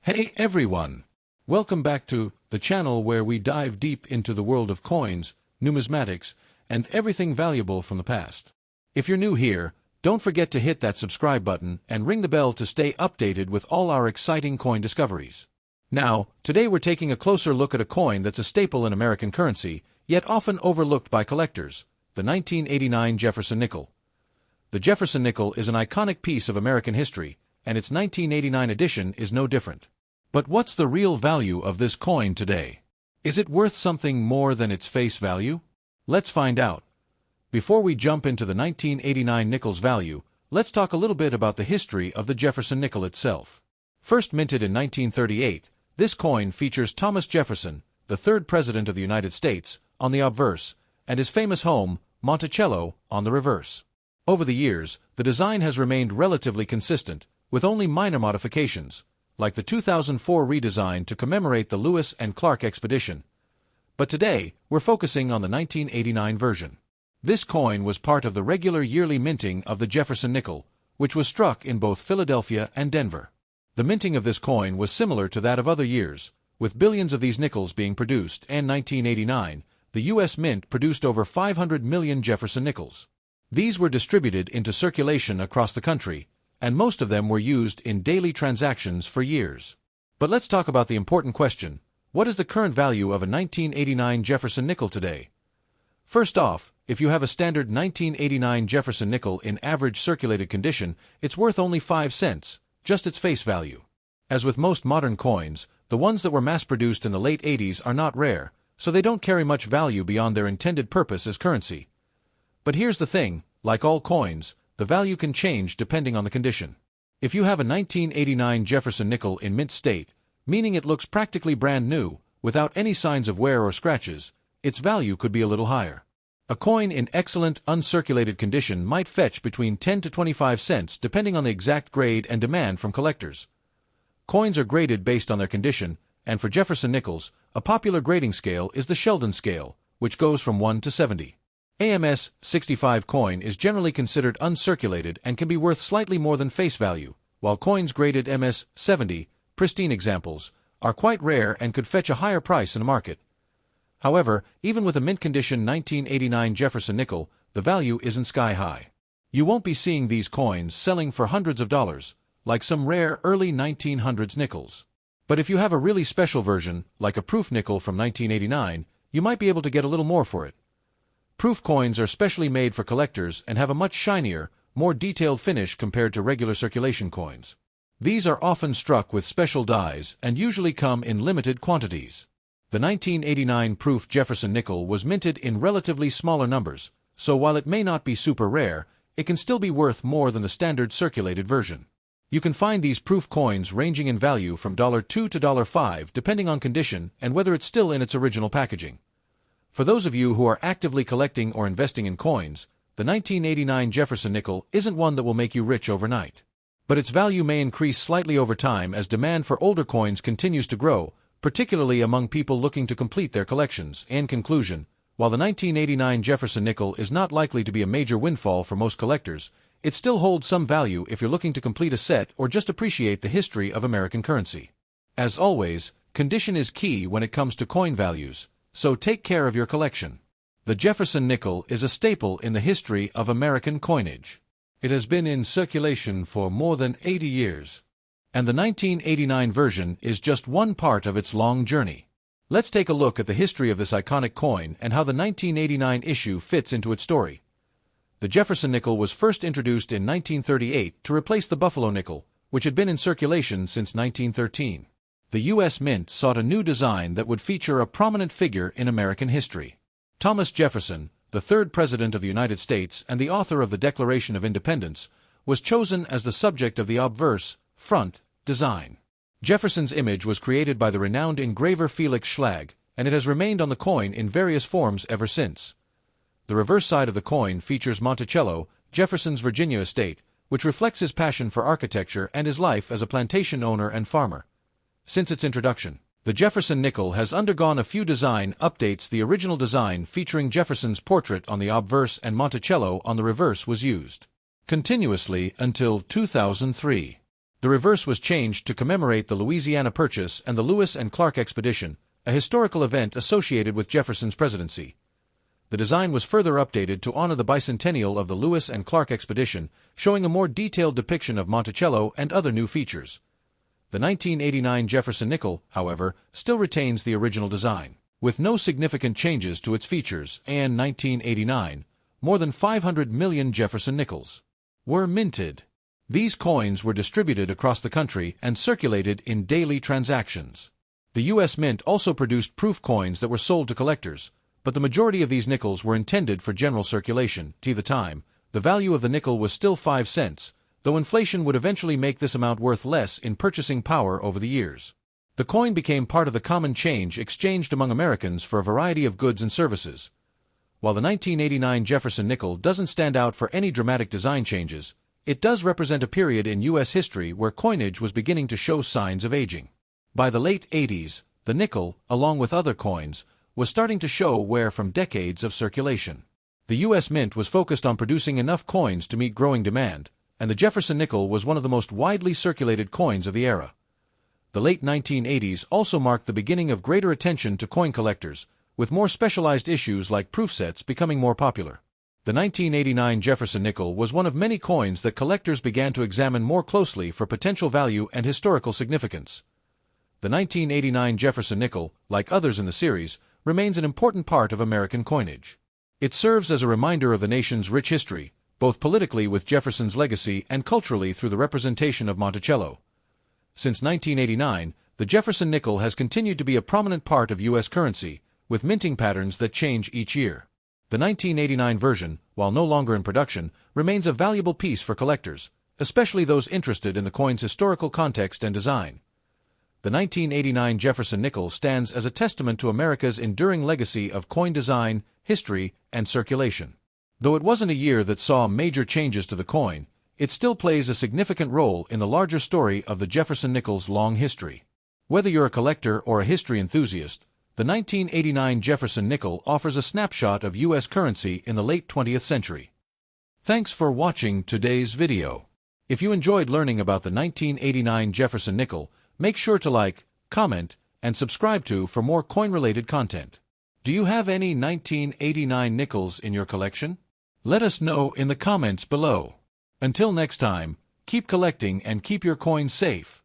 Hey everyone! Welcome back to the channel where we dive deep into the world of coins, numismatics, and everything valuable from the past. If you're new here, don't forget to hit that subscribe button and ring the bell to stay updated with all our exciting coin discoveries. Now, today we're taking a closer look at a coin that's a staple in American currency, yet often overlooked by collectors, the 1989 Jefferson nickel. The Jefferson nickel is an iconic piece of American history, and its 1989 edition is no different. But what's the real value of this coin today? Is it worth something more than its face value? Let's find out. Before we jump into the 1989 nickel's value, let's talk a little bit about the history of the Jefferson nickel itself. First minted in 1938, this coin features Thomas Jefferson, the third president of the United States, on the obverse, and his famous home, Monticello, on the reverse. Over the years, the design has remained relatively consistent, with only minor modifications, like the 2004 redesign to commemorate the Lewis and Clark expedition. But today, we're focusing on the 1989 version. This coin was part of the regular yearly minting of the Jefferson nickel, which was struck in both Philadelphia and Denver. The minting of this coin was similar to that of other years, with billions of these nickels being produced, and 1989, the U.S. Mint produced over 500 million Jefferson nickels. These were distributed into circulation across the country, and most of them were used in daily transactions for years. But let's talk about the important question: what is the current value of a 1989 Jefferson nickel today? First off, if you have a standard 1989 Jefferson nickel in average circulated condition, it's worth only 5 cents, just its face value. As with most modern coins, the ones that were mass-produced in the late 80s are not rare, so they don't carry much value beyond their intended purpose as currency. But here's the thing, like all coins, the value can change depending on the condition. If you have a 1989 Jefferson nickel in mint state, meaning it looks practically brand new, without any signs of wear or scratches, its value could be a little higher. A coin in excellent, uncirculated condition might fetch between 10 to 25 cents depending on the exact grade and demand from collectors. Coins are graded based on their condition, and for Jefferson nickels, a popular grading scale is the Sheldon scale, which goes from 1 to 70. AMS 65 coin is generally considered uncirculated and can be worth slightly more than face value, while coins graded MS 70, pristine examples, are quite rare and could fetch a higher price in the market. However, even with a mint condition 1989 Jefferson nickel, the value isn't sky high. You won't be seeing these coins selling for hundreds of dollars, like some rare early 1900s nickels. But if you have a really special version, like a proof nickel from 1989, you might be able to get a little more for it. Proof coins are specially made for collectors and have a much shinier, more detailed finish compared to regular circulation coins. These are often struck with special dies and usually come in limited quantities. The 1989 proof Jefferson nickel was minted in relatively smaller numbers, so while it may not be super rare, it can still be worth more than the standard circulated version. You can find these proof coins ranging in value from $2 to $5 depending on condition and whether it's still in its original packaging. For those of you who are actively collecting or investing in coins, the 1989 Jefferson nickel isn't one that will make you rich overnight. But its value may increase slightly over time as demand for older coins continues to grow, particularly among people looking to complete their collections. In conclusion, while the 1989 Jefferson nickel is not likely to be a major windfall for most collectors, it still holds some value if you're looking to complete a set or just appreciate the history of American currency. As always, condition is key when it comes to coin values, so take care of your collection. The Jefferson nickel is a staple in the history of American coinage. It has been in circulation for more than 80 years. And the 1989 version is just one part of its long journey. Let's take a look at the history of this iconic coin and how the 1989 issue fits into its story. The Jefferson nickel was first introduced in 1938 to replace the Buffalo nickel, which had been in circulation since 1913. The U.S. Mint sought a new design that would feature a prominent figure in American history. Thomas Jefferson, the third president of the United States and the author of the Declaration of Independence, was chosen as the subject of the obverse, front, design. Jefferson's image was created by the renowned engraver Felix Schlag, and it has remained on the coin in various forms ever since. The reverse side of the coin features Monticello, Jefferson's Virginia estate, which reflects his passion for architecture and his life as a plantation owner and farmer. Since its introduction, the Jefferson nickel has undergone a few design updates. The original design featuring Jefferson's portrait on the obverse and Monticello on the reverse was used continuously until 2003. The reverse was changed to commemorate the Louisiana Purchase and the Lewis and Clark Expedition, a historical event associated with Jefferson's presidency. The design was further updated to honor the bicentennial of the Lewis and Clark Expedition, showing a more detailed depiction of Monticello and other new features. The 1989 Jefferson nickel, however, still retains the original design. With no significant changes to its features, and 1989, more than 500 million Jefferson nickels were minted. These coins were distributed across the country and circulated in daily transactions. The U.S. Mint also produced proof coins that were sold to collectors, but the majority of these nickels were intended for general circulation. At the time, the value of the nickel was still 5 cents, though inflation would eventually make this amount worth less in purchasing power over the years. The coin became part of the common change exchanged among Americans for a variety of goods and services. While the 1989 Jefferson nickel doesn't stand out for any dramatic design changes, it does represent a period in U.S. history where coinage was beginning to show signs of aging. By the late 80s, the nickel, along with other coins, was starting to show wear from decades of circulation. The U.S. Mint was focused on producing enough coins to meet growing demand, and the Jefferson nickel was one of the most widely circulated coins of the era. The late 1980s also marked the beginning of greater attention to coin collectors, with more specialized issues like proof sets becoming more popular. The 1989 Jefferson nickel was one of many coins that collectors began to examine more closely for potential value and historical significance. The 1989 Jefferson nickel, like others in the series, remains an important part of American coinage. It serves as a reminder of the nation's rich history, both politically with Jefferson's legacy and culturally through the representation of Monticello. Since 1989, the Jefferson nickel has continued to be a prominent part of U.S. currency, with minting patterns that change each year. The 1989 version, while no longer in production, remains a valuable piece for collectors, especially those interested in the coin's historical context and design. The 1989 Jefferson nickel stands as a testament to America's enduring legacy of coin design, history, and circulation. Though it wasn't a year that saw major changes to the coin, it still plays a significant role in the larger story of the Jefferson nickel's long history. Whether you're a collector or a history enthusiast, the 1989 Jefferson nickel offers a snapshot of U.S. currency in the late 20th century. Thanks for watching today's video. If you enjoyed learning about the 1989 Jefferson nickel, make sure to like, comment, and subscribe for more coin-related content. Do you have any 1989 nickels in your collection? Let us know in the comments below. Until next time, keep collecting and keep your coins safe.